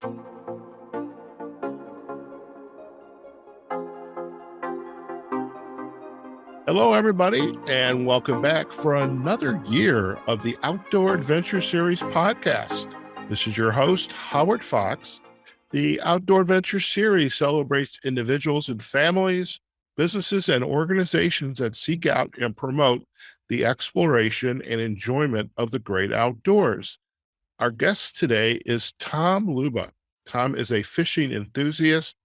Hello, everybody, and welcome back for another year of the Outdoor Adventure Series podcast. This is your host, Howard Fox. The Outdoor Adventure Series celebrates individuals and families, businesses, and organizations that seek out and promote the exploration and enjoyment of the great outdoors. Our guest today is Tom Luba. Tom is a fishing enthusiast,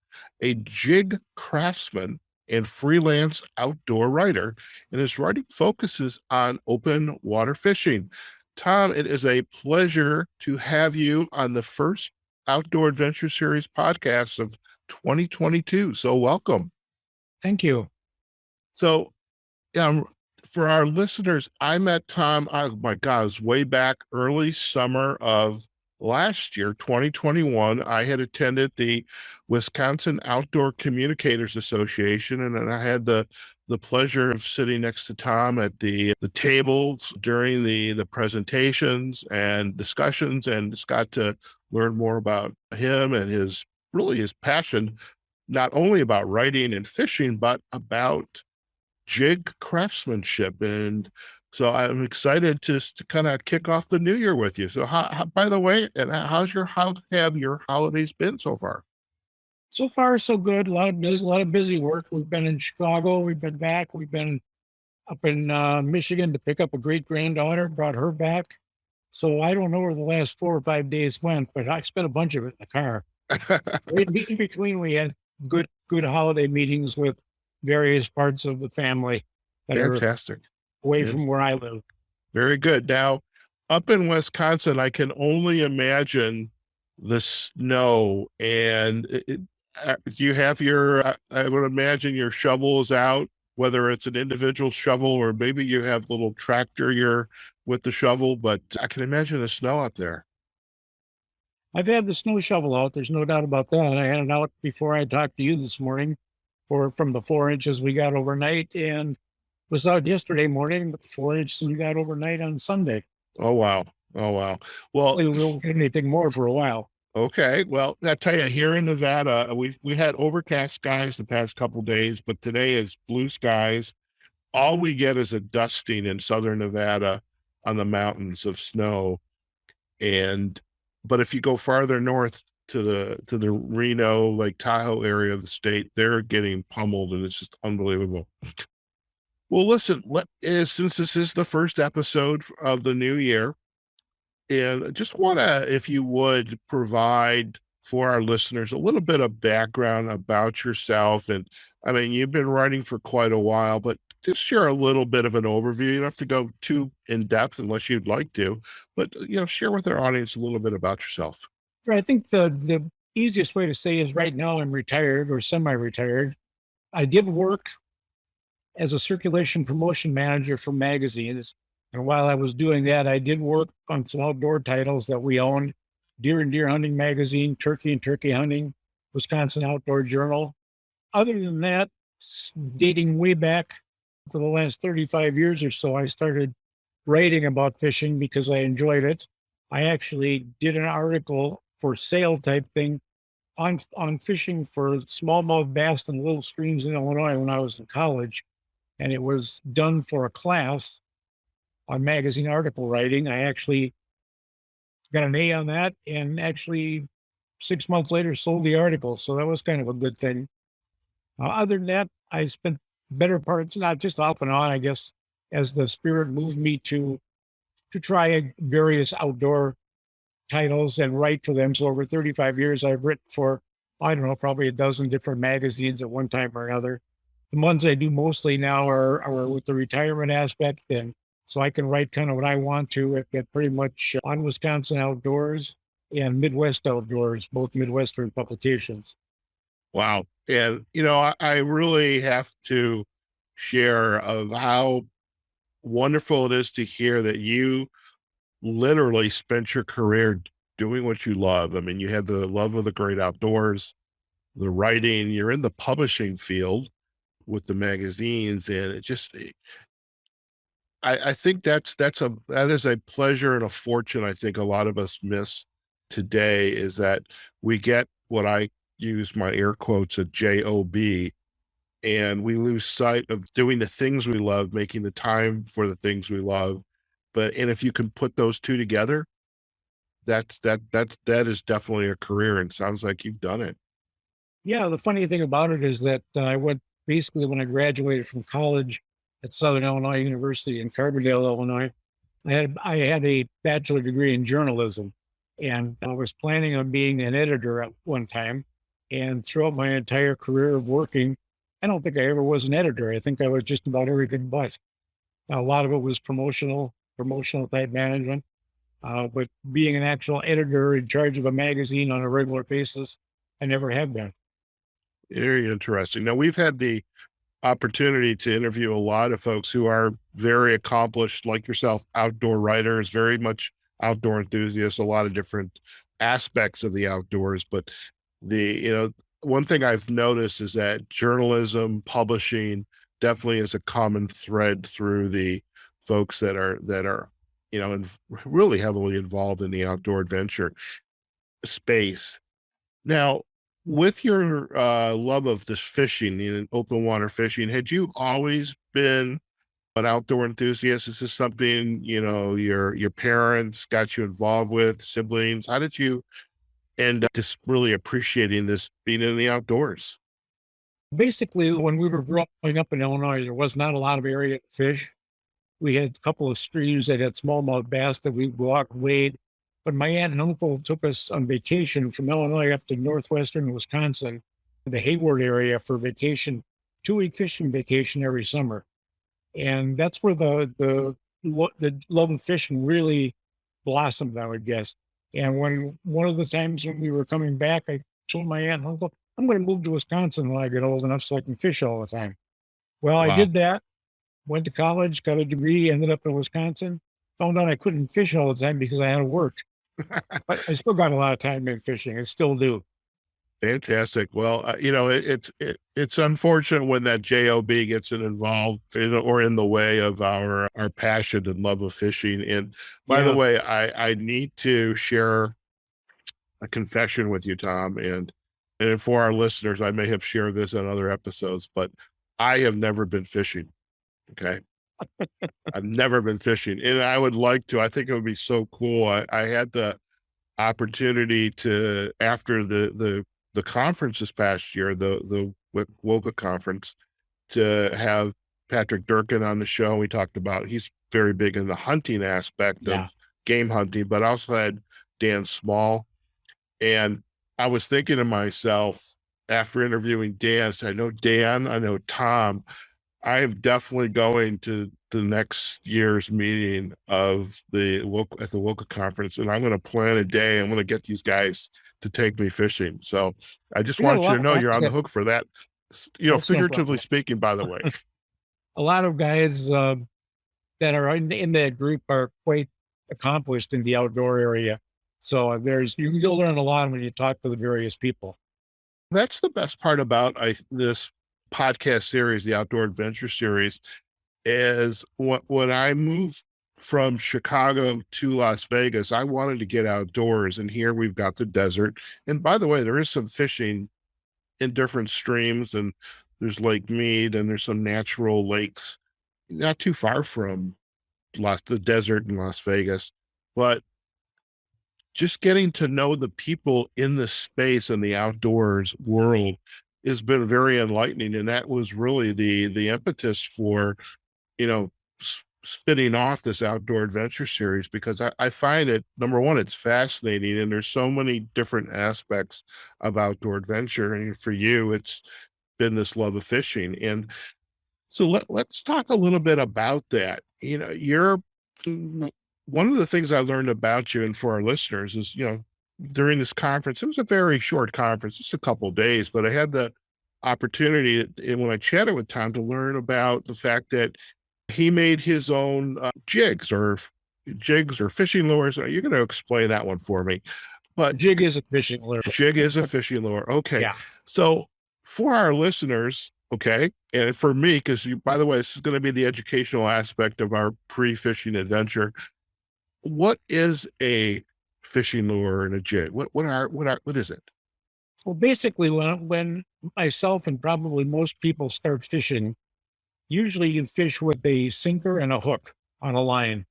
a Jig Craftsman, and freelance outdoor writer, and his writing focuses on open water fishing. Tom, it is a pleasure to have you on the first Outdoor Adventure Series podcast of 2022. So welcome. Thank you. So, for our listeners, I met Tom, oh my God, it was way back early summer of last year, 2021. I had attended the Wisconsin Outdoor Communicators Association, and then I had the pleasure of sitting next to Tom at the tables during the presentations and discussions, and just got to learn more about him and his passion, not only about writing and fishing, but about jig craftsmanship. And so I'm excited to kind of kick off the new year with you. So how by the way, and how have your holidays been so far? So far, so good. A lot of busy work. We've been in Chicago. We've been back. We've been up in Michigan to pick up a great granddaughter, brought her back. So I don't know where the last 4 or 5 days went, but I spent a bunch of it in the car. In between, we had good holiday meetings with various parts of the family that Fantastic. are away from where I live. Very good. Now, up in Wisconsin, I can only imagine the snow. And do you have I would imagine your shovel is out, whether it's an individual shovel or maybe you have a little tractor with the shovel, but I can imagine the snow up there. I've had the snow shovel out. There's no doubt about that. I had it out before I talked to you this morning from the 4 inches we got overnight, and was out yesterday morning, but the 4 inches we got overnight on Sunday. Oh, wow. Well, we won't get anything more for a while. Okay. Well, I tell you, here in Nevada, we had overcast skies the past couple of days, but today is blue skies. All we get is a dusting in southern Nevada on the mountains of snow. But if you go farther north to the Reno, Lake Tahoe area of the state, they're getting pummeled, and it's just unbelievable. Well, listen, since this is the first episode of the new year, and I just want to, if you would, provide for our listeners a little bit of background about yourself. And I mean, you've been writing for quite a while, but just share a little bit of an overview. You don't have to go too in depth unless you'd like to, but share with our audience a little bit about yourself. I think the easiest way to say is right now I'm retired or semi-retired. I did work as a circulation promotion manager for magazines. And while I was doing that, I did work on some outdoor titles that we owned: Deer and Deer Hunting Magazine, Turkey and Turkey Hunting, Wisconsin Outdoor Journal. Other than that, dating way back for the last 35 years or so, I started writing about fishing because I enjoyed it. I actually did an article for sale type thing on fishing for smallmouth bass in little streams in Illinois when I was in college. And it was done for a class on magazine article writing. I actually got an A on that, and actually 6 months later sold the article. So that was kind of a good thing. Other than that, I spent better parts, not just off and on, I guess, as the spirit moved me to try various outdoor titles and write for them. So over 35 years, I've written for, I don't know, probably a dozen different magazines at one time or another. The ones I do mostly now are with the retirement aspect, and so I can write kind of what I want to at pretty much on Wisconsin Outdoors and Midwest Outdoors, both Midwestern publications. Wow. And, I really have to share of how wonderful it is to hear that you literally spent your career doing what you love. I mean, you had the love of the great outdoors, the writing, you're in the publishing field with the magazines, and it just, I think that is a pleasure and a fortune I think a lot of us miss today is that we get what I use my air quotes a job, and we lose sight of doing the things we love, making the time for the things we love. And if you can put those two together, that is definitely a career, and sounds like you've done it. Yeah, the funny thing about it is that I went basically when I graduated from college at Southern Illinois University in Carbondale, Illinois. I had a bachelor degree in journalism, and I was planning on being an editor at one time. And throughout my entire career of working, I don't think I ever was an editor. I think I was just about everything but. A lot of it was promotional type management. But being an actual editor in charge of a magazine on a regular basis, I never have been. Very interesting. Now, we've had the opportunity to interview a lot of folks who are very accomplished, like yourself, outdoor writers, very much outdoor enthusiasts, a lot of different aspects of the outdoors. But one thing I've noticed is that journalism, publishing definitely is a common thread through the folks that are really heavily involved in the outdoor adventure space. Now, with your love of this fishing and open water fishing, had you always been an outdoor enthusiast? Is this something, your parents got you involved with, siblings? How did you end up just really appreciating this being in the outdoors? Basically, when we were growing up in Illinois, there was not a lot of area to fish. We had a couple of streams that had smallmouth bass that we walked, wade. But my aunt and uncle took us on vacation from Illinois up to northwestern Wisconsin, the Hayward area for vacation, 2-week fishing vacation every summer. And that's where the love of fishing really blossomed, I would guess. And when one of the times when we were coming back, I told my aunt and uncle, I'm going to move to Wisconsin when I get old enough so I can fish all the time. Well, I Wow. did that, went to college, got a degree, ended up in Wisconsin, found out I couldn't fish all the time because I had to work. But I still got a lot of time in fishing. I still do. Fantastic. Well, it's unfortunate when that job gets involved or in the way of our passion and love of fishing. And by the Yeah. way, I need to share a confession with you, Tom, and for our listeners, I may have shared this in other episodes, but I have never been fishing. Okay, I've never been fishing, and I would like to. I think it would be so cool. I had the opportunity to, after the conference this past year, the WOCA conference, to have Patrick Durkin on the show. We talked about, he's very big in the hunting aspect Yeah. of game hunting, but also had Dan Small. And I was thinking to myself after interviewing Dan, I know Dan, I know Tom, I am definitely going to the next year's meeting of at the WOCA conference, and I'm going to plan a day. I'm going to get these guys to take me fishing. So I just We got a want you lot to of know you're guys on the that hook for that. that's no Figuratively problem. speaking, by the way. A lot of guys that are in that group are quite accomplished in the outdoor area. So you'll learn a lot when you talk to the various people. That's the best part about this podcast series, the Outdoor Adventure Series, is when I moved from Chicago to Las Vegas, I wanted to get outdoors, and here we've got the desert. And by the way, there is some fishing in different streams, and there's Lake Mead, and there's some natural lakes not too far from the desert in Las Vegas. But just getting to know the people in the space and the outdoors world has been very enlightening, and that was really the impetus for spinning off this outdoor adventure series, because I find it, number one, it's fascinating, and there's so many different aspects of outdoor adventure, and for you it's been this love of fishing. And so let's talk a little bit about that. You're one of the things I learned about you, and for our listeners, is during this conference, it was a very short conference, just a couple of days, but I had the opportunity, and when I chatted with Tom, to learn about the fact that he made his own jigs or fishing lures. You're going to explain that one for me. But Jig is a fishing lure. jig is a fishing lure. Okay. Yeah. So for our listeners, okay, and for me, because by the way, this is going to be the educational aspect of our pre-fishing adventure. What is a fishing lure and a jig? What is it? Well, basically, when myself and probably most people start fishing, usually you fish with a sinker and a hook on a line.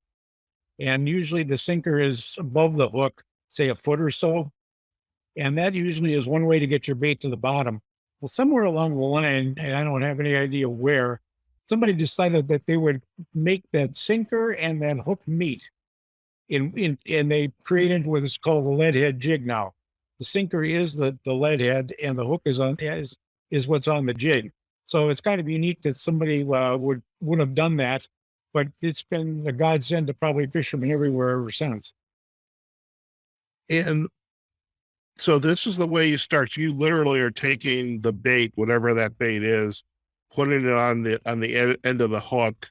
And usually the sinker is above the hook, say a foot or so. And that usually is one way to get your bait to the bottom. Well, somewhere along the line, and I don't have any idea where, somebody decided that they would make that sinker and that hook meet. And they created what is called the lead head jig now. The sinker is the lead head, and the hook is what's on the jig. So it's kind of unique that somebody would have done that, but it's been a godsend to probably fishermen everywhere ever since. And so this is the way you start. You literally are taking the bait, whatever that bait is, putting it on the end of the hook.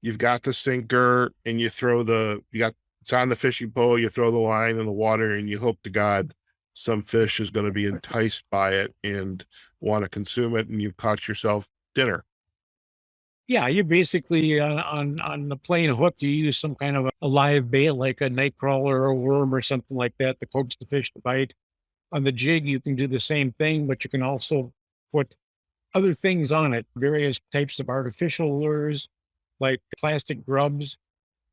You've got the sinker, and it's on the fishing pole. You throw the line in the water, and you hope to God some fish is going to be enticed by it and want to consume it, and you've caught yourself dinner. Yeah, you basically on the plain hook, you use some kind of a live bait like a night crawler or a worm or something like that to coax the fish to bite. On the jig, you can do the same thing, but you can also put other things on it, various types of artificial lures like plastic grubs.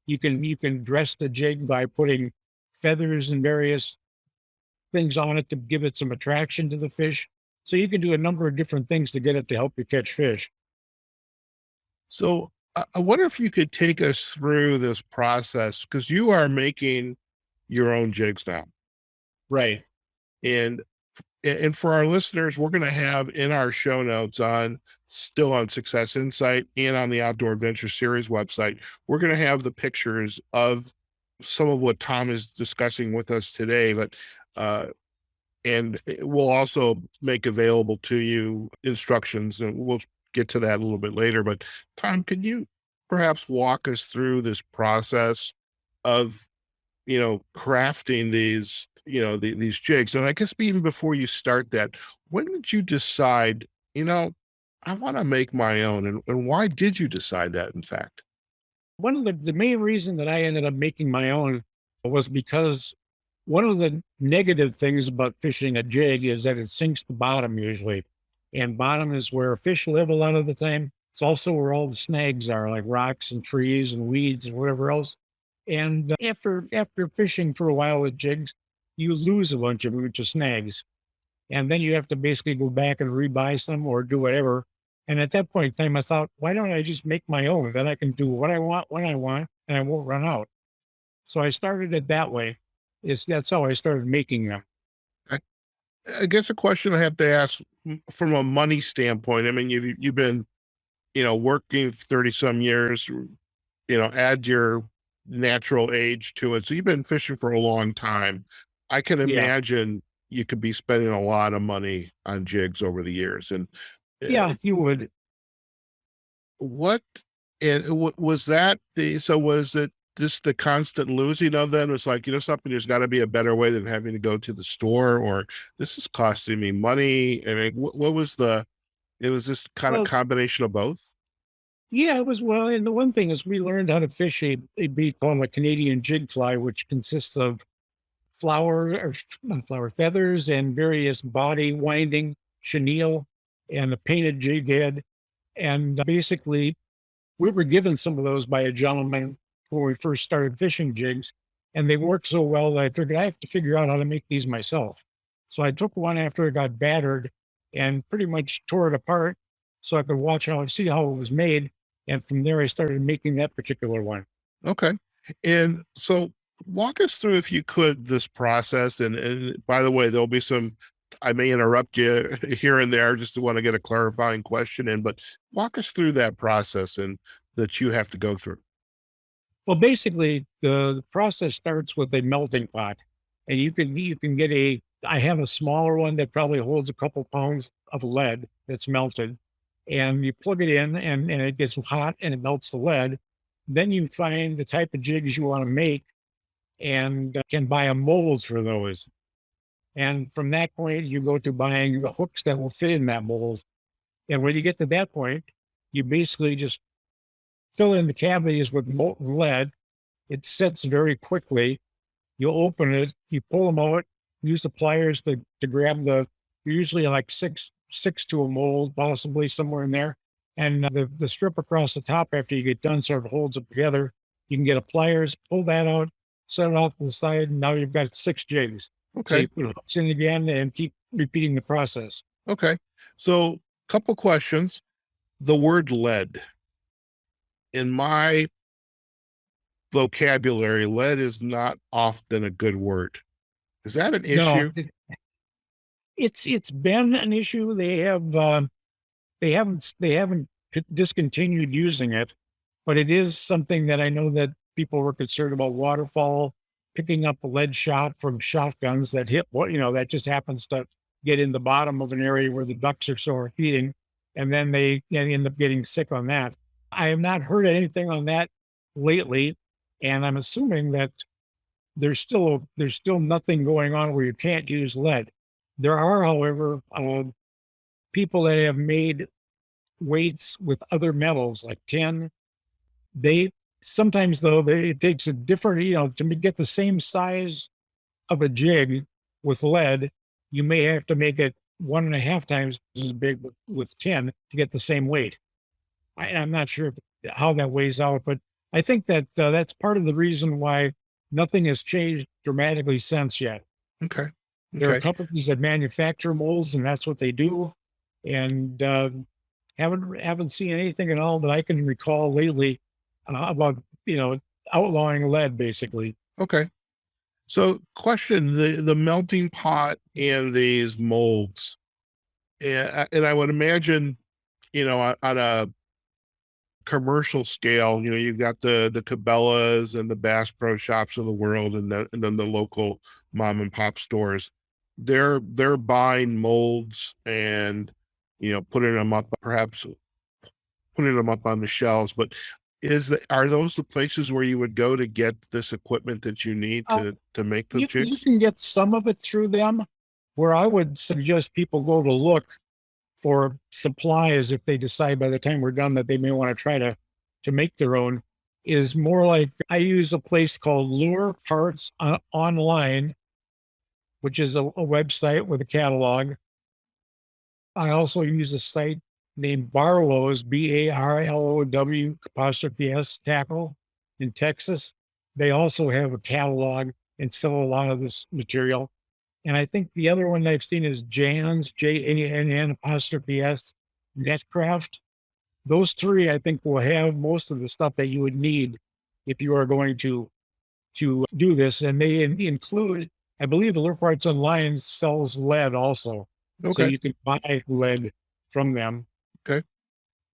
You can dress the jig by putting feathers and various things on it to give it some attraction to the fish. So you can do a number of different things to get it to help you catch fish. So I wonder if you could take us through this process, because you are making your own jigs now. Right. And for our listeners, we're going to have in our show notes still on Success Insight and on the Outdoor Adventure Series website, we're going to have the pictures of some of what Tom is discussing with us today, and we'll also make available to you instructions, and we'll get to that a little bit later. But Tom, can you perhaps walk us through this process of crafting these jigs? And I guess even before you start that, when did you decide, I want to make my own? And why did you decide that, in fact? One of the main reason that I ended up making my own was because one of the negative things about fishing a jig is that it sinks the bottom usually. And bottom is where fish live a lot of the time. It's also where all the snags are, like rocks and trees and weeds and whatever else. And after fishing for a while with jigs, you lose a bunch of snags. And then you have to basically go back and rebuy some or do whatever. And at that point in time, I thought, why don't I just make my own? Then I can do what I want when I want, and I won't run out. So I started it that way. That's how I started making them. I, I guess a question I have to ask from a money standpoint. I mean, you've been, working 30 some years, add your natural age to it. So you've been fishing for a long time. I can Yeah. imagine you could be spending a lot of money on jigs over the years. And Yeah, you would. what, was that so was it just the constant losing of them? It's like, something, there's got to be a better way than having to go to the store, or this is costing me money. I mean, what was it was this kind of Well, combination of both? yeah, it was. Well, and the one thing is we learned how to fish a bait called a Canadian jig fly, which consists of not flower feathers and various body winding chenille and a painted jig head. And basically, we were given some of those by a gentleman when we first started fishing jigs, and they worked so well that I figured I have to figure out how to make these myself. So I took one after it got battered and pretty much tore it apart so I could see how it was made. And from there, I started making that particular one. Okay. And so walk us through, if you could, this process. And by the way, there'll be I may interrupt you here and there just to want to get a clarifying question in, but walk us through that process and that you have to go through. Well, basically, the process starts with a melting pot, and you can get I have a smaller one that probably holds a couple pounds of lead that's melted, and you plug it in, and it gets hot and it melts the lead. Then you find the type of jigs you want to make, and can buy a mold for those. And from that point, you go to buying the hooks that will fit in that mold. And when you get to that point, you basically just fill in the cavities with molten lead. It sets very quickly. You open it, you pull them out, use the pliers to grab usually like six to a mold, possibly somewhere in there. And the strip across the top after you get done sort of holds it together. You can get a pliers, pull that out, set it off to the side, and now you've got 6 jigs. So Okay. you put hooks in again and keep repeating the process. Okay. So, couple questions. The word lead. In my vocabulary, lead is not often a good word. Is that an issue? No, it's been an issue. They haven't discontinued using it, but it is something that I know that people were concerned about waterfowl picking up a lead shot from shotguns that hit that just happens to get in the bottom of an area where the ducks are sort of feeding, and then they end up getting sick on that. I have not heard anything on that lately, and I'm assuming that there's still nothing going on where you can't use lead. There are, however, people that have made weights with other metals like tin. They sometimes though it takes a different, to get the same size of a jig with lead, you may have to make it 1.5 times as big with tin to get the same weight. I'm not sure how that weighs out, but I think that that's part of the reason why nothing has changed dramatically since yet. Okay. There are Okay. companies that manufacture molds, and that's what they do. And haven't seen anything at all that I can recall lately about outlawing lead, basically. Okay. So, question: the melting pot and these molds, and I would imagine, on a commercial scale, you've got the Cabela's and the Bass Pro Shops of the world, and then the local mom and pop stores. They're buying molds and putting them up, perhaps putting them up on the shelves. But are those the places where you would go to get this equipment that you need Uh, to make the you jigs? can get some of it through them. Where I would suggest people go to look for supplies if they decide by the time we're done that they may want to try to make their own is more like I use a place called Lure Parts Online, which is a website with a catalog. I also use a site named Barlow's, BARLOW Tackle in Texas. They also have a catalog and sell a lot of this material. And I think the other one I've seen is Jan's, JANN Netcraft. Those three, I think, will have most of the stuff that you would need if you are going to do this. And they include, I believe, the Lure Parts Online sells lead also, so Okay. you can buy lead from them. Okay.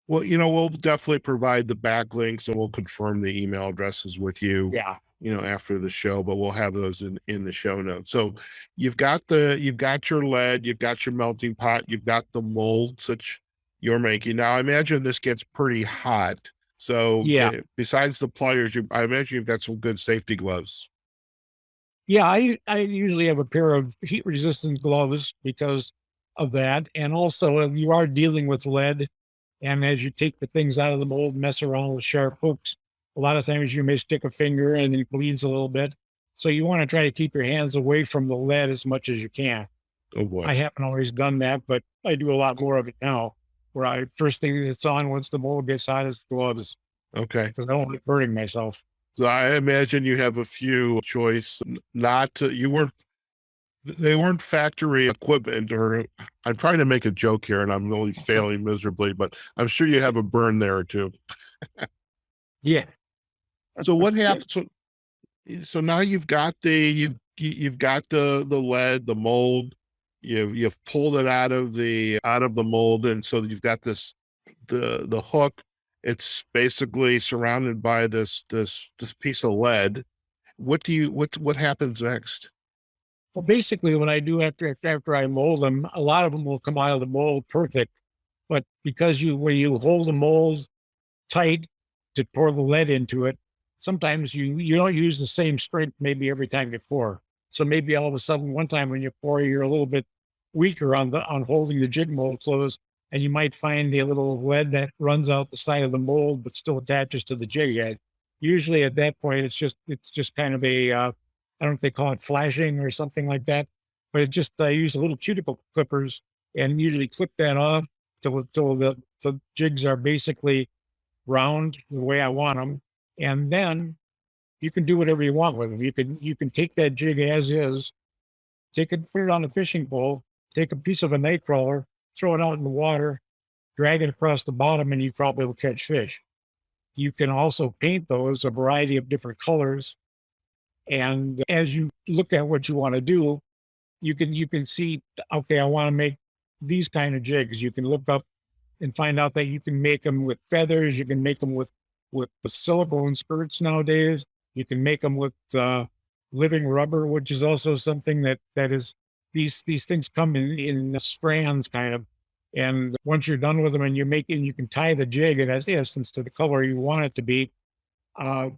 Well, we'll definitely provide the backlinks, and we'll confirm the email addresses with you. Yeah. After the show, but we'll have those in the show notes. So you've got your lead, you've got your melting pot, you've got the molds that you're making. Now, I imagine this gets pretty hot. So Yeah. besides the pliers, I imagine you've got some good safety gloves. Yeah. I usually have a pair of heat resistant gloves because of that. And also you are dealing with lead. And as you take the things out of the mold, mess around with sharp hooks, a lot of times you may stick a finger and it bleeds a little bit. So you want to try to keep your hands away from the lead as much as you can. Oh boy. I haven't always done that, but I do a lot more of it now, where first thing that's on once the mold gets hot is the gloves, Okay. because I don't like burning myself. So I imagine you have a few choice, they weren't factory equipment, or I'm trying to make a joke here and I'm really failing miserably, but I'm sure you have a burn there or two. Yeah. So what happened? So now you've got you've got the lead, the mold, you've pulled it out of the mold, and so you've got the hook. It's basically surrounded by this piece of lead. What happens next? Well, basically, what I do after I mold them, a lot of them will come out of the mold perfect, but because when you hold the mold tight to pour the lead into it, sometimes you don't use the same strength maybe every time you pour. So maybe all of a sudden one time when you pour, you're a little bit weaker on holding the jig mold closed, and you might find a little lead that runs out the side of the mold but still attaches to the jig head. Usually at that point, it's just kind of a I don't know if they call it flashing or something like that, but it just, I use little cuticle clippers and usually clip that off till the jigs are basically round the way I want them. And then you can do whatever you want with them. You can take that jig as is, take it, put it on a fishing pole, take a piece of a night crawler, throw it out in the water, drag it across the bottom, and you probably will catch fish. You can also paint those a variety of different colors. And as you look at what you want to do, you can see, okay, I want to make these kind of jigs. You can look up and find out that you can make them with feathers. You can make them with the silicone skirts nowadays. You can make them with living rubber, which is also something that is, these things come in strands kind of. And once you're done with them and you can tie the jig in essence to the color you want it to be. Uh,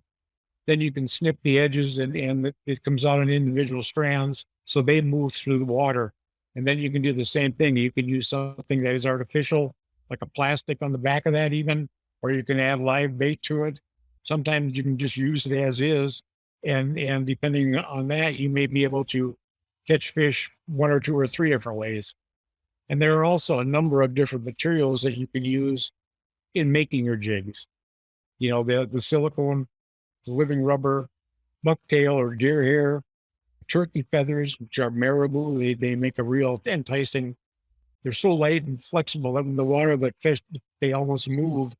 then you can snip the edges and it comes out in individual strands. So they move through the water. And then you can do the same thing. You can use something that is artificial, like a plastic on the back of that even, or you can add live bait to it. Sometimes you can just use it as is. And depending on that, you may be able to catch fish one or two or three different ways. And there are also a number of different materials that you can use in making your jigs. You know, the silicone, the living rubber, bucktail or deer hair, turkey feathers, which are marabou. They make a real enticing. They're so light and flexible in the water that fish, they almost move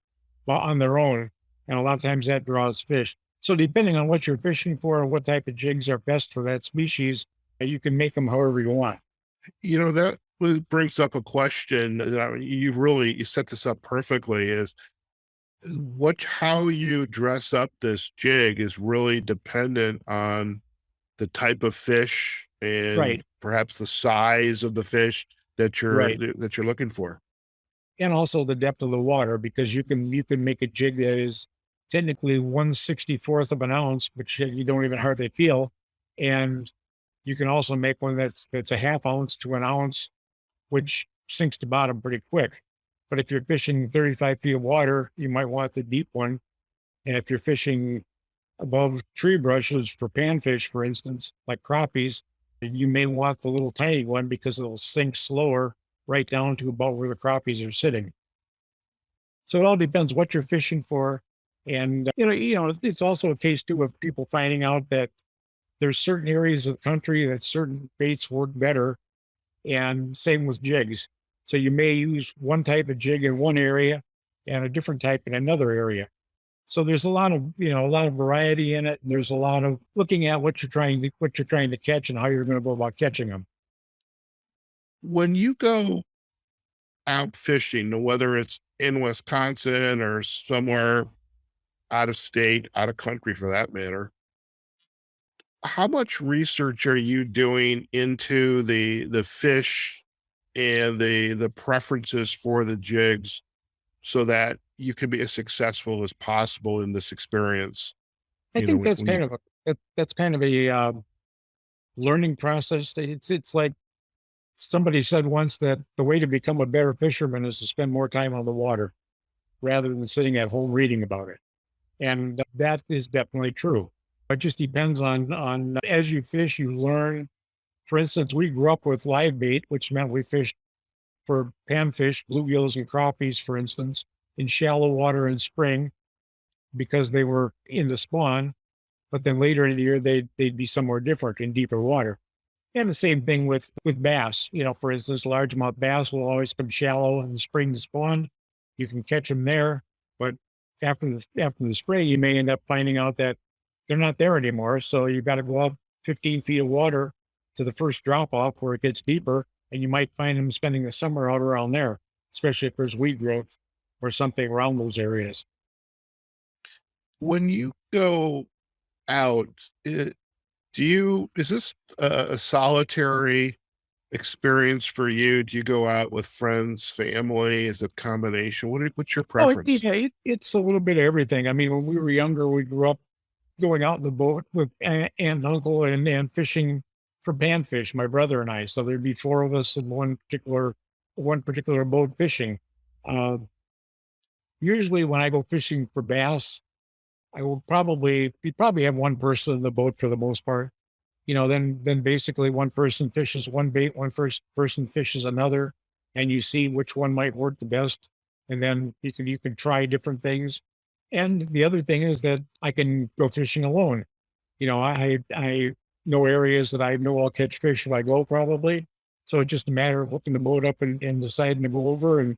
on their own. And a lot of times that draws fish. So depending on what you're fishing for and what type of jigs are best for that species, you can make them however you want. That brings up a question that you set this up perfectly is how you dress up this jig is really dependent on the type of fish and Right, perhaps the size of the fish right. that you're looking for. And also the depth of the water, because you can make a jig that is technically 1/64th of an ounce, which you don't even hardly feel. And you can also make one that's a half ounce to an ounce, which sinks to bottom pretty quick. But if you're fishing 35 feet of water, you might want the deep one. And if you're fishing above tree brushes for panfish, for instance, like crappies, you may want the little tiny one because it'll sink slower right down to about where the crappies are sitting. So it all depends what you're fishing for. And it's also a case too of people finding out that there's certain areas of the country that certain baits work better, and same with jigs. So you may use one type of jig in one area and a different type in another area. So there's a lot of variety in it. And there's a lot of looking at what you're trying to catch and how you're going to go about catching them. When you go out fishing, whether it's in Wisconsin or somewhere out of state, out of country for that matter, how much research are you doing into the fish and the preferences for the jigs so that you can be as successful as possible in this experience? I think that's When you kind of a learning process. It's like somebody said once that the way to become a better fisherman is to spend more time on the water rather than sitting at home reading about it. And that is definitely true. It just depends on as you fish, you learn. For instance, we grew up with live bait, which meant we fished for panfish, bluegills, and crappies, for instance, in shallow water in spring because they were in the spawn. But then later in the year, they'd be somewhere different in deeper water. And the same thing with bass. For instance, largemouth bass will always come shallow in the spring to spawn. You can catch them there, but after the spray, you may end up finding out that they're not there anymore. So you've got to go up 15 feet of water to the first drop off where it gets deeper, and you might find them spending the summer out around there, especially if there's weed growth or something around those areas. when you go out, is this a solitary experience for you? Do you go out with friends, family? Is it a combination? What's your Oh, preference? it's a little bit of everything. I mean, when we were younger, we grew up going out in the boat with aunt and uncle and fishing for panfish, my brother and I. So there'd be four of us in one particular boat fishing. Uh, Usually when I go fishing for bass, we'd probably have one person in the boat for the most part. then basically one person fishes one bait, one first person fishes another, and you see which one might work the best. And then you can try different things. And the other thing is that I can go fishing alone. I know areas that I know I'll catch fish if I go probably. So it's just a matter of hooking the boat up and deciding to go over and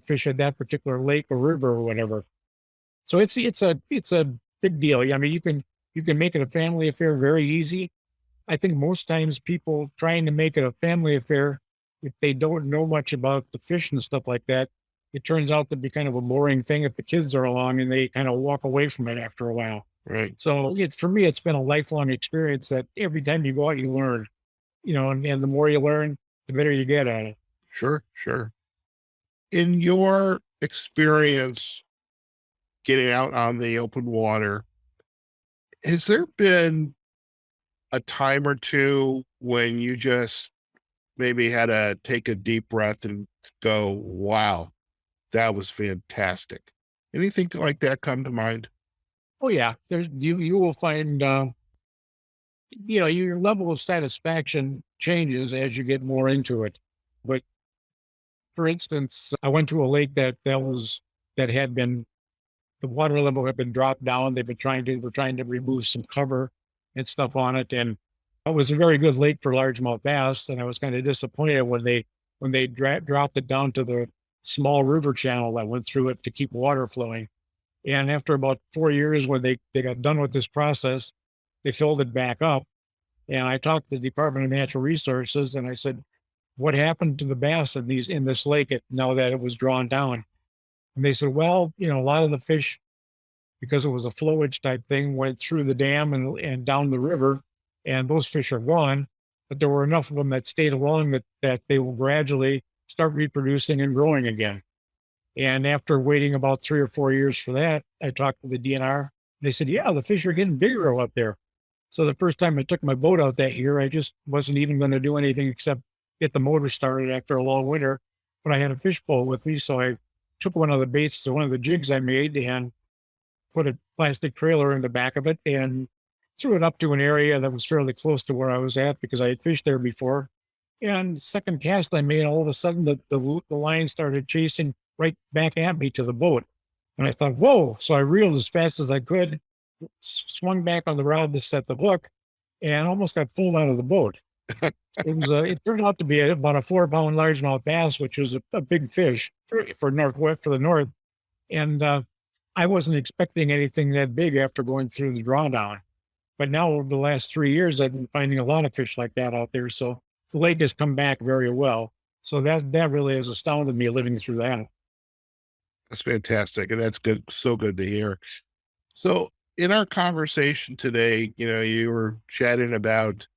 fish at that particular lake or river or whatever. So it's a big deal. I mean, you can make it a family affair very easy. I think most times people trying to make it a family affair, if they don't know much about the fish and stuff like that, it turns out to be kind of a boring thing if the kids are along and they kind of walk away from it after a while. Right. So for me, it's been a lifelong experience that every time you go out, you learn, and the more you learn, the better you get at it. Sure. Sure. In your experience getting out on the open water, has there been a time or two when you just maybe had to take a deep breath and go, wow, that was fantastic? Anything like that come to mind? Oh yeah, you will find your level of satisfaction changes as you get more into it. But for instance, I went to a lake that had been the water level had been dropped down. Were trying to remove some cover and stuff on it, and it was a very good lake for largemouth bass. And I was kind of disappointed when they dropped it down to the small river channel that went through it to keep water flowing. And after about 4 years, when they got done with this process, they filled it back up. And I talked to the Department of Natural Resources and I said, what happened to the bass in this lake now that it was drawn down? And they said, well, a lot of the fish, because it was a flowage type thing, went through the dam and down the river, and those fish are gone. But there were enough of them that stayed along that they will gradually start reproducing and growing again. And after waiting about 3 or 4 years for that, I talked to the DNR. They said, yeah, the fish are getting bigger out there. So the first time I took my boat out that year, I just wasn't even going to do anything except get the motor started after a long winter. But I had a fish pole with me. So I took one of the baits to one of the jigs I made and put a plastic trailer in the back of it and threw it up to an area that was fairly close to where I was at because I had fished there before. And second cast I made, all of a sudden the line started chasing right back at me to the boat. And I thought, whoa. So I reeled as fast as I could, swung back on the rod to set the hook, and almost got pulled out of the boat. It turned out to be about a 4-pound largemouth bass, which was a big fish for the north. And I wasn't expecting anything that big after going through the drawdown. But now over the last 3 years, I've been finding a lot of fish like that out there. So the lake has come back very well. So that really has astounded me living through that. That's fantastic. And that's good. So good to hear. So in our conversation today, you were chatting about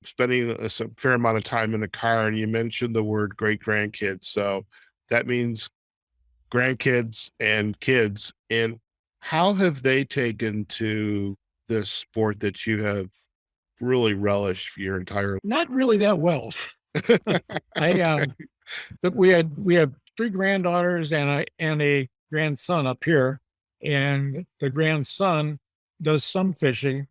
spending some fair amount of time in the car, and you mentioned the word great grandkids. So that means grandkids and kids. And how have they taken to this sport that you have really relished for your entire Not really that well. I Okay. But we have 3 granddaughters and a grandson up here, and the grandson does some fishing,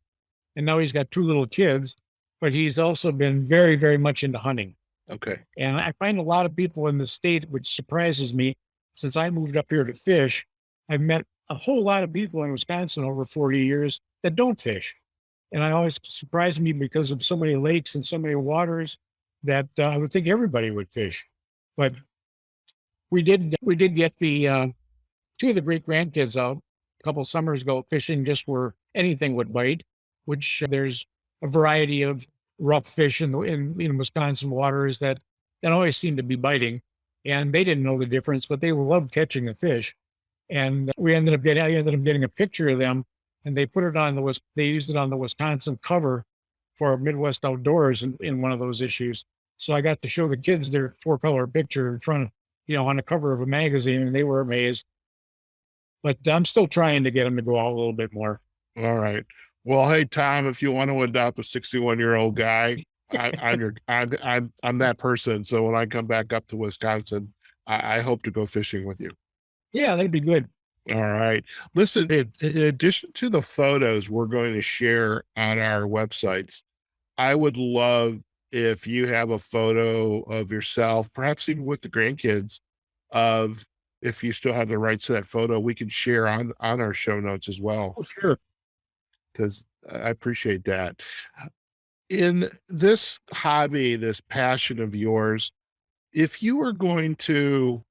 and now he's got 2 little kids, but he's also been very, very much into hunting. Okay. And I find a lot of people in the state, which surprises me, since I moved up here to fish, I've met a whole lot of people in Wisconsin over 40 years that don't fish. And I always surprise me because of so many lakes and so many waters that I would think everybody would fish. But we did get the 2 of the great grandkids out a couple summers ago fishing just where anything would bite, which there's a variety of rough fish in Wisconsin waters that always seem to be biting. And they didn't know the difference, but they loved catching the fish. And I ended up getting a picture of them, and they used it on the Wisconsin cover for Midwest Outdoors in one of those issues. So I got to show the kids their 4-color picture in front of, on the cover of a magazine, and they were amazed. But I'm still trying to get them to go out a little bit more. All right. Well, hey, Tom, if you want to adopt a 61-year-old guy, I'm that person. So when I come back up to Wisconsin, I hope to go fishing with you. Yeah, that'd be good. All right. Listen, in addition to the photos we're going to share on our websites, I would love if you have a photo of yourself, perhaps even with the grandkids, of if you still have the rights to that photo, we can share on our show notes as well, Oh, sure. because I appreciate that. In this hobby, this passion of yours, if you were going to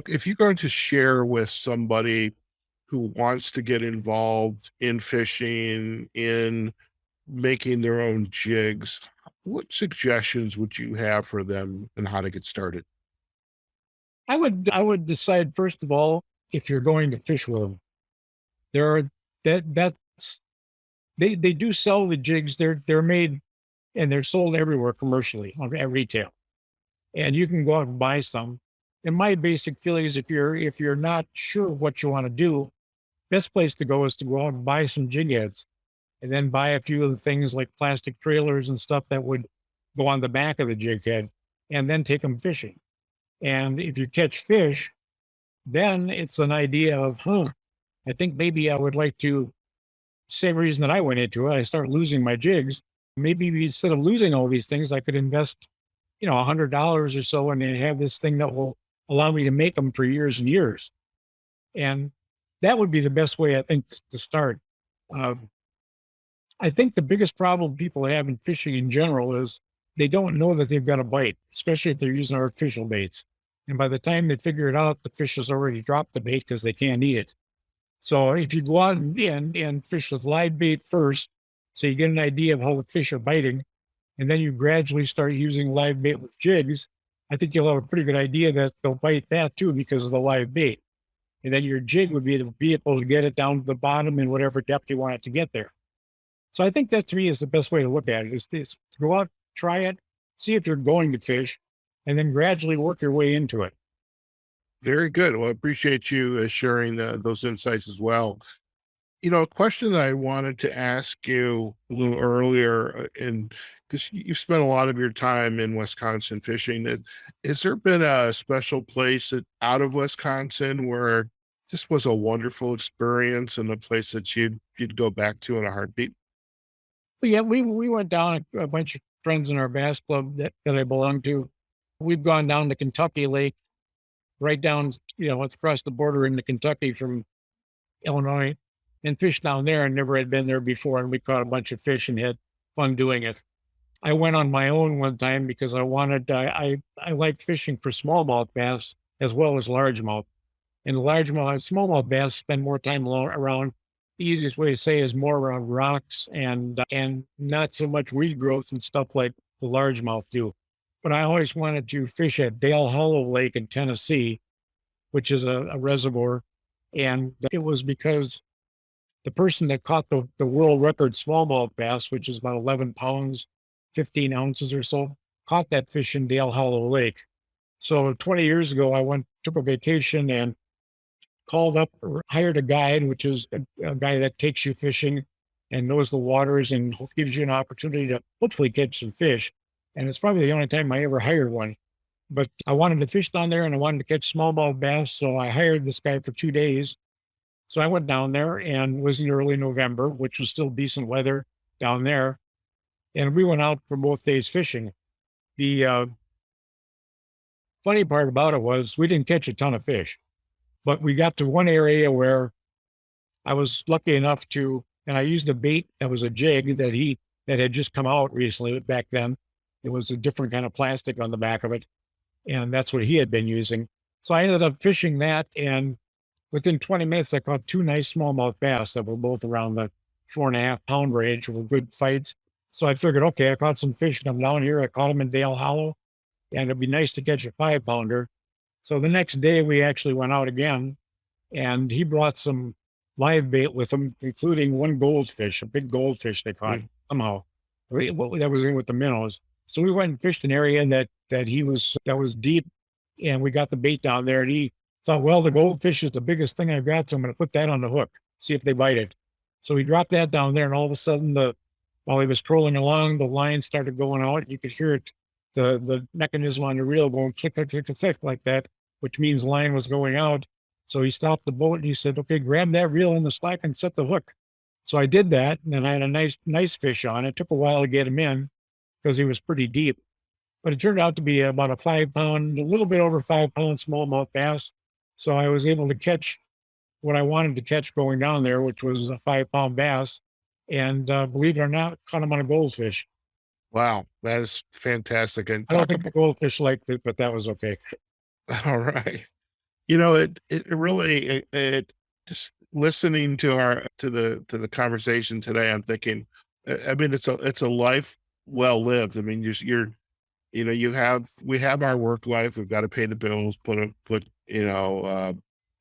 if you're going to share with somebody who wants to get involved in fishing, in making their own jigs, what suggestions would you have for them and how to get started? I would decide first of all if you're going to fish with them. There are that's they do sell the jigs. They're made and they're sold everywhere commercially at retail, and you can go out and buy some. And my basic feeling is if you're not sure what you want to do, best place to go is to go out and buy some jig heads, and then buy a few of the things like plastic trailers and stuff that would go on the back of the jig head, and then take them fishing. And if you catch fish, then it's an idea of, I think maybe I would like to, same reason that I went into it. I start losing my jigs. Maybe instead of losing all these things, I could invest, $100 or so and then have this thing that will allow me to make them for years and years. And that would be the best way, I think, to start. Um, I think the biggest problem people have in fishing in general is they don't know that they've got a bite, especially if they're using artificial baits. And by the time they figure it out, the fish has already dropped the bait because they can't eat it. So if you go out and fish with live bait first, so you get an idea of how the fish are biting, and then you gradually start using live bait with jigs, I think you'll have a pretty good idea that they'll bite that too because of the live bait. And then your jig would be the vehicle to get it down to the bottom in whatever depth you want it to get there. So I think that to me is the best way to look at it is to go out, try it, see if you're going to fish, and then gradually work your way into it. Very good. Well, I appreciate you sharing those insights as well. A question that I wanted to ask you a little earlier, and because you spent a lot of your time in Wisconsin fishing, has there been a special place out of Wisconsin where this was a wonderful experience and a place that you'd go back to in a heartbeat? But yeah, we went down a bunch of friends in our bass club that I belong to. We've gone down to Kentucky Lake, right down, it's across the border into Kentucky from Illinois, and fished down there and never had been there before. And we caught a bunch of fish and had fun doing it. I went on my own one time because I like fishing for smallmouth bass as well as largemouth. And smallmouth bass spend more time around. The easiest way to say is more around rocks and not so much weed growth and stuff like the largemouth do. But I always wanted to fish at Dale Hollow Lake in Tennessee, which is a reservoir. And it was because the person that caught the world record smallmouth bass, which is about 11 pounds, 15 ounces or so, caught that fish in Dale Hollow Lake. So 20 years ago, took a vacation and called up or hired a guide, which is a guy that takes you fishing and knows the waters and gives you an opportunity to hopefully catch some fish. And it's probably the only time I ever hired one. But I wanted to fish down there and I wanted to catch smallmouth bass. So I hired this guy for 2 days. So I went down there and it was in early November, which was still decent weather down there. And we went out for both days fishing. The funny part about it was we didn't catch a ton of fish, but we got to one area where I was lucky enough and I used a bait that was a jig that had just come out recently back then. It was a different kind of plastic on the back of it. And that's what he had been using. So I ended up fishing that. And within 20 minutes, I caught two nice smallmouth bass that were both around the 4.5 pound range, were good fights. So I figured, okay, I caught some fish and I'm down here. I caught them in Dale Hollow and it'd be nice to catch a 5-pounder. So the next day we actually went out again and he brought some live bait with him, including one goldfish, a big goldfish they caught somehow. That was in with the minnows. So we went and fished an area that was deep and we got the bait down there and he thought, well, the goldfish is the biggest thing I've got. So I'm going to put that on the hook, see if they bite it. So he dropped that down there and all of a sudden while he was trolling along, the line started going out. You could hear it, the mechanism on the reel going click, click, click, click, click like that, which means line was going out. So he stopped the boat and he said, okay, grab that reel in the slack and set the hook. So I did that, and then I had a nice fish on. It took a while to get him in because he was pretty deep, but it turned out to be about a 5 pound, a little bit over 5 pound smallmouth bass. So I was able to catch what I wanted to catch going down there, which was a 5 pound bass. And believe it or not, caught him on a goldfish. Wow, that is fantastic. And I don't talk think the about, goldfish liked it, but that was okay. all right. You know, it really it just listening to the conversation today, I'm thinking, I mean, it's a life well lived. I mean, you're you know, we have our work life. We've got to pay the bills, put a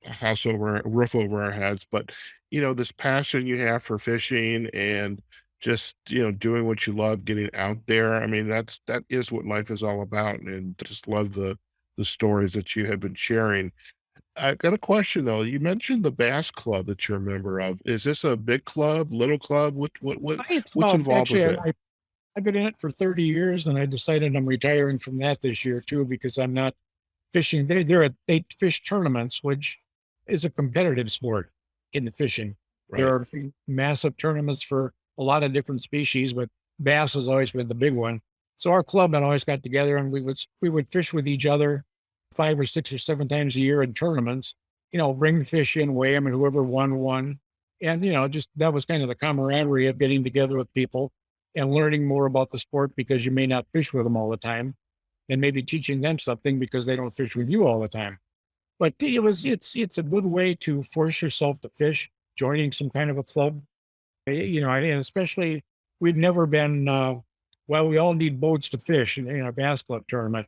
house over a roof over our heads. But this passion you have for fishing and just doing what you love, getting out there. I mean, that is what life is all about. And just love the stories that you have been sharing. I've got a question though. You mentioned the bass club that you're a member of. Is this a big club, little club? It's What's about involved actually, with it? I've been in it for 30 years, and I decided I'm retiring from that this year too because I'm not fishing. They fish tournaments, which is a competitive sport in the fishing. There Right. are massive tournaments for a lot of different species, but bass has always been the big one. So our club had always got together, and we would fish with each other 5 or 6 or 7 times a year in tournaments. Bring the fish in, weigh them, and whoever won. And just that was kind of the camaraderie of getting together with people and learning more about the sport because you may not fish with them all the time, and maybe teaching them something because they don't fish with you all the time. But it's a good way to force yourself to fish, joining some kind of a club. And especially we've never been well, we all need boats to fish in a bass club tournament.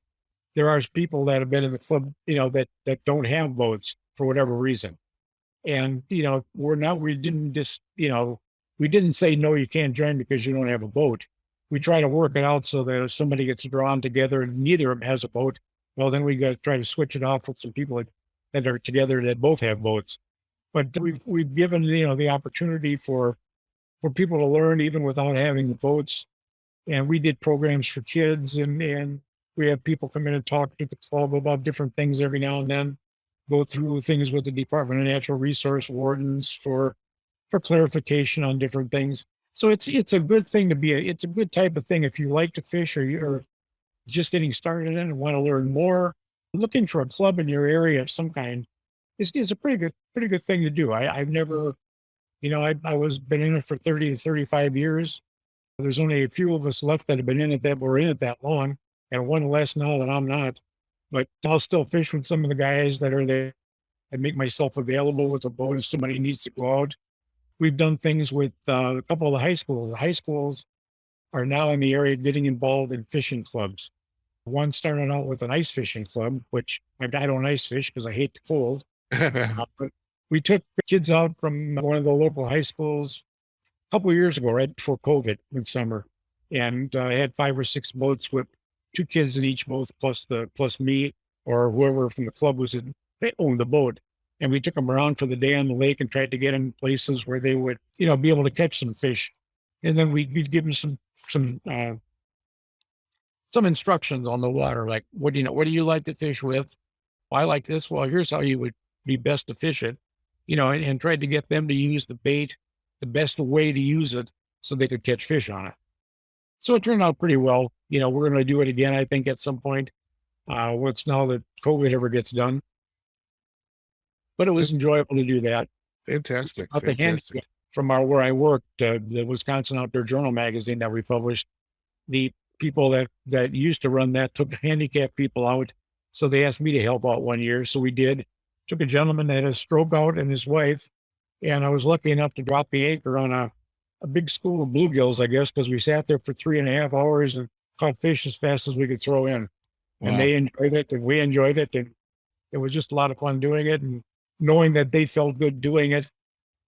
There are people that have been in the club, that don't have boats for whatever reason. And we didn't just, we didn't say no, you can't join because you don't have a boat. We try to work it out so that if somebody gets drawn together and neither of them has a boat, well, then we got to try to switch it off with some people that are together that both have boats. But we've given the opportunity for people to learn even without having the boats. And we did programs for kids, and we have people come in and talk to the club about different things every now and then. Go through things with the Department of Natural Resource wardens for clarification on different things. So it's a good thing to be. It's a good type of thing if you like to fish or you're just getting started in and want to learn more. Looking for a club in your area of some kind is a pretty good thing to do. I've never, I was been in it for 30 to 35 years. There's only a few of us left that have been in it that were in it that long, and one less now that I'm not. But I'll still fish with some of the guys that are there. I make myself available with a boat if somebody needs to go out. We've done things with a couple of the high schools. The high schools are now in the area getting involved in fishing clubs. One started out with an ice fishing club, which I don't ice fish because I hate the cold. But we took kids out from one of the local high schools a couple of years ago, right before COVID in summer, and I had 5 or 6 boats with 2 kids in each boat, plus me or whoever from the club was in. They owned the boat, and we took them around for the day on the lake and tried to get them places where they would, be able to catch some fish, and then we'd give them some instructions on the water, like what do you like to fish with? Well, I like this. Well, here's how you would be best to fish it, and tried to get them to use the bait the best way to use it so they could catch fish on it. So it turned out pretty well. We're going to do it again, I think, at some point. Once now that COVID ever gets done, but it was enjoyable to do that. Fantastic, Out the hand fantastic. from where I worked, the Wisconsin Outdoor Journal magazine that we published, the people that used to run that took handicapped people out. So they asked me to help out one year. So we did. Took a gentleman that had a stroke out and his wife, and I was lucky enough to drop the anchor on a big school of bluegills, I guess, because we sat there for 3.5 hours and caught fish as fast as we could throw in. And Wow. they enjoyed it, and we enjoyed it, and it was just a lot of fun doing it. And knowing that they felt good doing it,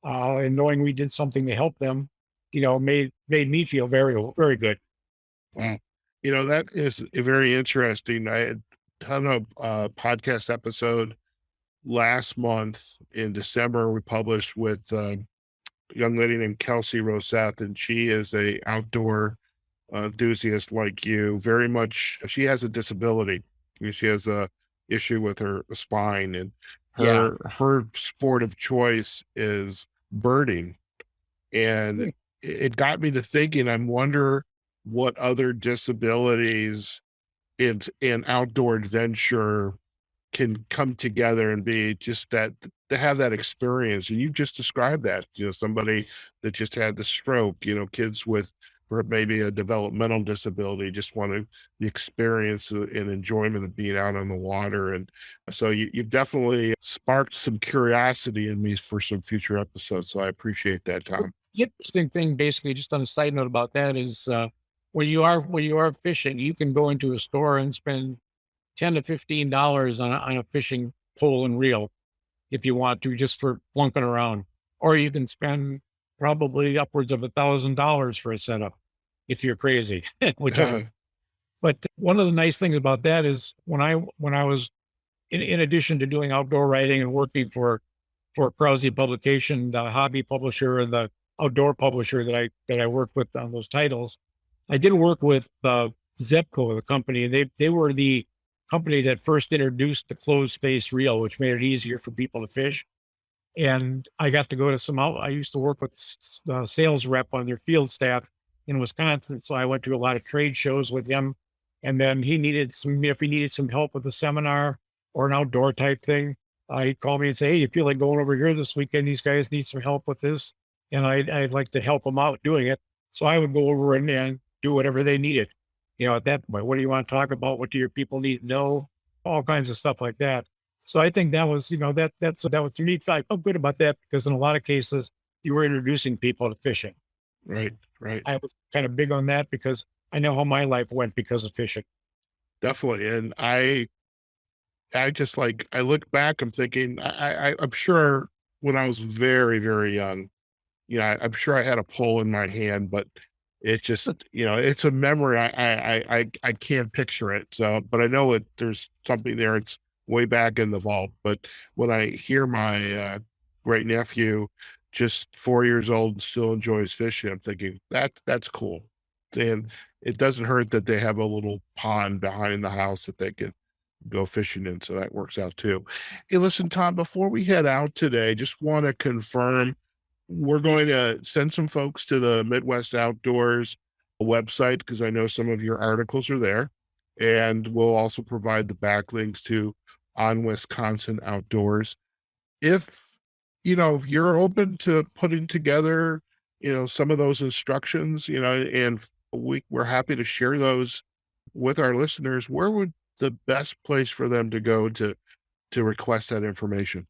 and knowing we did something to help them, made me feel very, very good. Wow. That is very interesting. I had done a podcast episode last month in December. We published with a young lady named Kelsey Roseth, and she is a outdoor enthusiast like you. Very much, she has a disability. She has a issue with her spine, and Yeah. her sport of choice is birding. And it got me to thinking, I wonder what other disabilities in outdoor adventure can come together and be just that, to have that experience. And you just described that, somebody that just had the stroke, kids with or maybe a developmental disability just want to the experience and enjoyment of being out on the water. And so you've definitely sparked some curiosity in me for some future episodes. So I appreciate that, Tom. The interesting thing, basically, just on a side note about that is, when you are fishing, you can go into a store and spend $10 to $15 on a fishing pole and reel if you want to, just for plunking around. Or you can spend probably upwards of $1,000 for a setup if you're crazy, whichever. But one of the nice things about that is when I was in addition to doing outdoor writing and working for Krause publication, the hobby publisher and the outdoor publisher that I worked with on those titles, I did work with Zepco, the company. They were the company that first introduced the closed space reel, which made it easier for people to fish. And I got to go to I used to work with the sales rep on their field staff in Wisconsin. So I went to a lot of trade shows with him. And then if he needed some help with a seminar or an outdoor type thing, he'd call me and say, "Hey, you feel like going over here this weekend? These guys need some help with this." And I'd like to help them out doing it. So I would go over and do whatever they needed. At that point, what do you want to talk about? What do your people need to know? All kinds of stuff like that. So I think that was, that was unique. I felt good about that because in a lot of cases, you were introducing people to fishing. Right, right. I was kind of big on that because I know how my life went because of fishing. Definitely. And I just I look back, I'm thinking, I'm sure when I was very, very young, I'm sure I had a pole in my hand, but it's just, it's a memory. I can't picture it. So, but I know there's something there. It's way back in the vault. But when I hear my great nephew, just 4 years old, and still enjoys fishing, I'm thinking that's cool. And it doesn't hurt that they have a little pond behind the house that they can go fishing in. So that works out too. Hey, listen, Tom, before we head out today, just want to confirm we're going to send some folks to the Midwest Outdoors website because I know some of your articles are there. And we'll also provide the backlinks to On Wisconsin Outdoors. If, if you're open to putting together, some of those instructions, and we're happy to share those with our listeners, where would the best place for them to go to request that information?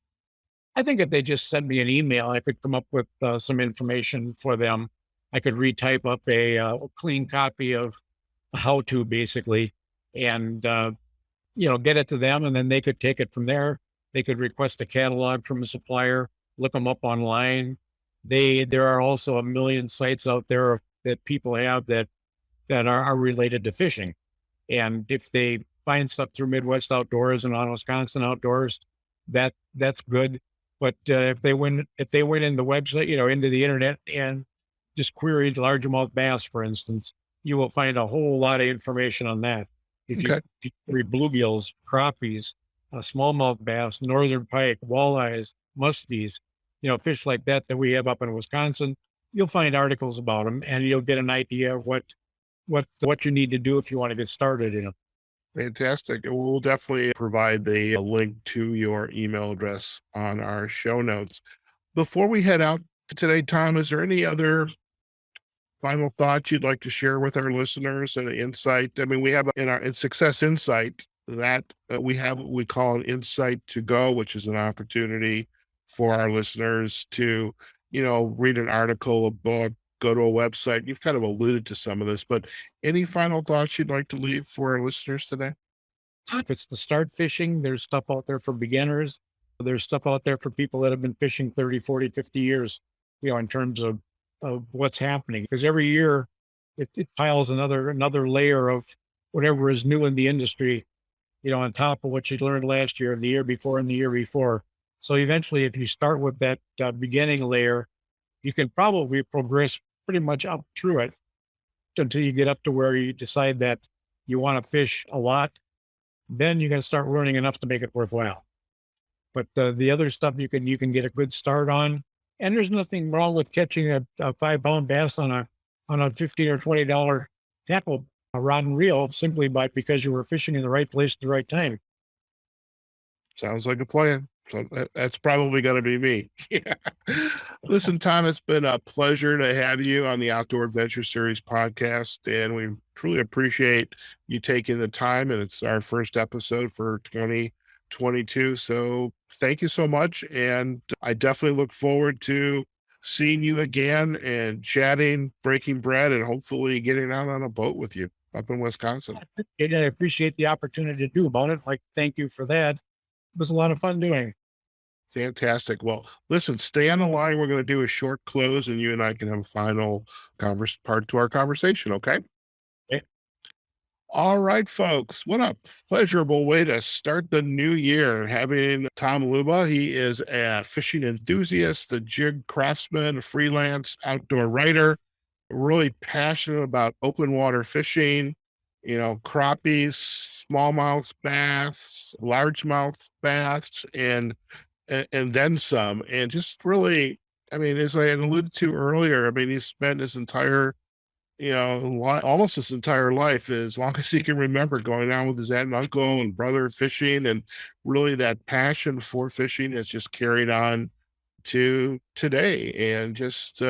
I think if they just send me an email, I could come up with some information for them. I could retype up a clean copy of how to basically, and get it to them, and then they could take it from there. They could request a catalog from a supplier, look them up online. There are also a million sites out there that people have that are related to fishing, and if they find stuff through Midwest Outdoors and on Wisconsin Outdoors, that's good. But if they went in the website, into the internet and just queried largemouth bass, for instance, you will find a whole lot of information on that. If you read bluegills, crappies, smallmouth bass, northern pike, walleyes, muskies, fish like that we have up in Wisconsin, you'll find articles about them, and you'll get an idea of what you need to do if you want to get started. Fantastic. We'll definitely provide the link to your email address on our show notes. Before we head out today, Tom, is there any other final thoughts you'd like to share with our listeners and insight? I mean, we have in Success Insight that we have what we call an insight to go, which is an opportunity for our listeners to, read an article, a book, go to a website. You've kind of alluded to some of this, but any final thoughts you'd like to leave for our listeners today? If it's to start fishing, there's stuff out there for beginners. There's stuff out there for people that have been fishing 30, 40, 50 years, in terms of what's happening. Because every year it piles another layer of whatever is new in the industry, on top of what you learned last year and the year before and the year before. So eventually, if you start with that beginning layer, you can probably progress pretty much up through it until you get up to where you decide that you want to fish a lot. Then you're going to start learning enough to make it worthwhile. But the other stuff you can get a good start on, And there's nothing wrong with catching a 5-pound bass on a $15 or $20 tackle rod and reel simply because you were fishing in the right place at the right time. Sounds like a plan. So that's probably going to be me. Yeah. Listen, Tom, it's been a pleasure to have you on the Outdoor Adventure Series podcast, and we truly appreciate you taking the time. And it's our first episode for 2022. So thank you so much. And I definitely look forward to seeing you again and chatting, breaking bread, and hopefully getting out on a boat with you up in Wisconsin. I appreciate the opportunity to do about it. Like, thank you for that. It was a lot of fun doing. Fantastic. Well, listen, stay on the line. We're going to do a short close and you and I can have a final part to our conversation. Okay. Okay. All right, folks. What a pleasurable way to start the new year having Tom Luba. He is a fishing enthusiast, a Jig Craftsman, a freelance outdoor writer, really passionate about open water fishing, crappies, smallmouth bass, largemouth bass, and then some. And just really, I mean, as I had alluded to earlier, I mean, he's spent his entire, almost his entire life, as long as he can remember, going down with his aunt and uncle and brother fishing. And really that passion for fishing has just carried on to today, and just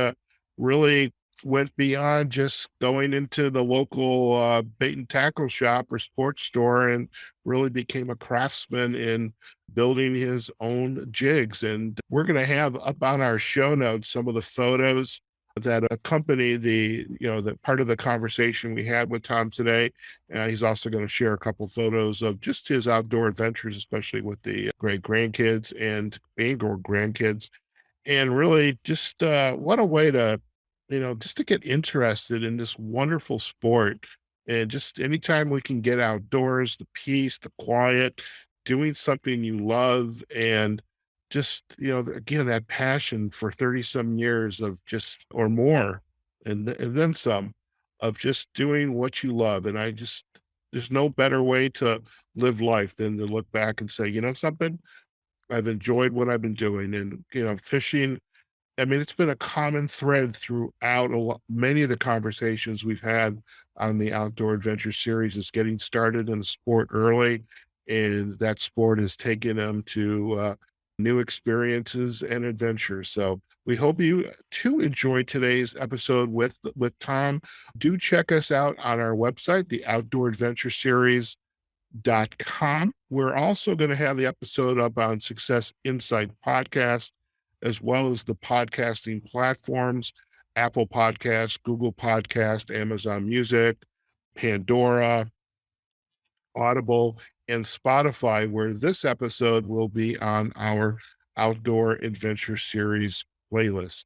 really went beyond just going into the local bait and tackle shop or sports store, and really became a craftsman in building his own jigs. And we're going to have up on our show notes some of the photos that accompany the part of the conversation we had with Tom today. He's also going to share a couple photos of just his outdoor adventures, especially with the great grandkids and grandkids. And really just what a way to, just to get interested in this wonderful sport. And just anytime we can get outdoors, the peace, the quiet, doing something you love, and just, again, that passion for 30 some years of just, or more, and then some, of just doing what you love. And there's no better way to live life than to look back and say, something, I've enjoyed what I've been doing. And, fishing, I mean, it's been a common thread throughout many of the conversations we've had on the Outdoor Adventure Series, is getting started in a sport early, and that sport has taken them to new experiences and adventures. So we hope you too enjoyed today's episode with Tom. Do check us out on our website, the Outdoor Adventure Series.com. We're also going to have the episode up on Success Insight Podcast, as well as the podcasting platforms, Apple Podcasts, Google Podcast, Amazon Music, Pandora, Audible, and Spotify, where this episode will be on our Outdoor Adventure Series playlist.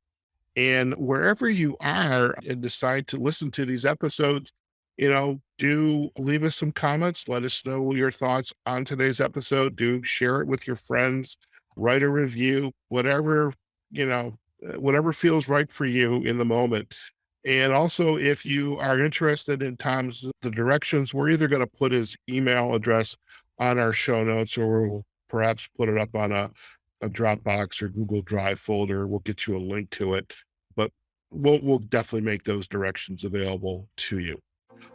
And wherever you are and decide to listen to these episodes, do leave us some comments. Let us know your thoughts on today's episode. Do share it with your friends, write a review, whatever feels right for you in the moment. And also, if you are interested in the directions, we're either going to put his email address on our show notes, or we'll perhaps put it up on a Dropbox or Google Drive folder. We'll get you a link to it, but we'll definitely make those directions available to you.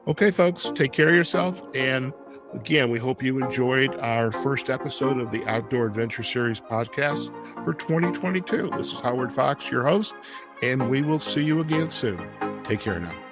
Okay, folks, take care of yourself. And again, we hope you enjoyed our first episode of the Outdoor Adventure Series podcast for 2022. This is Howard Fox, your host, and we will see you again soon. Take care now.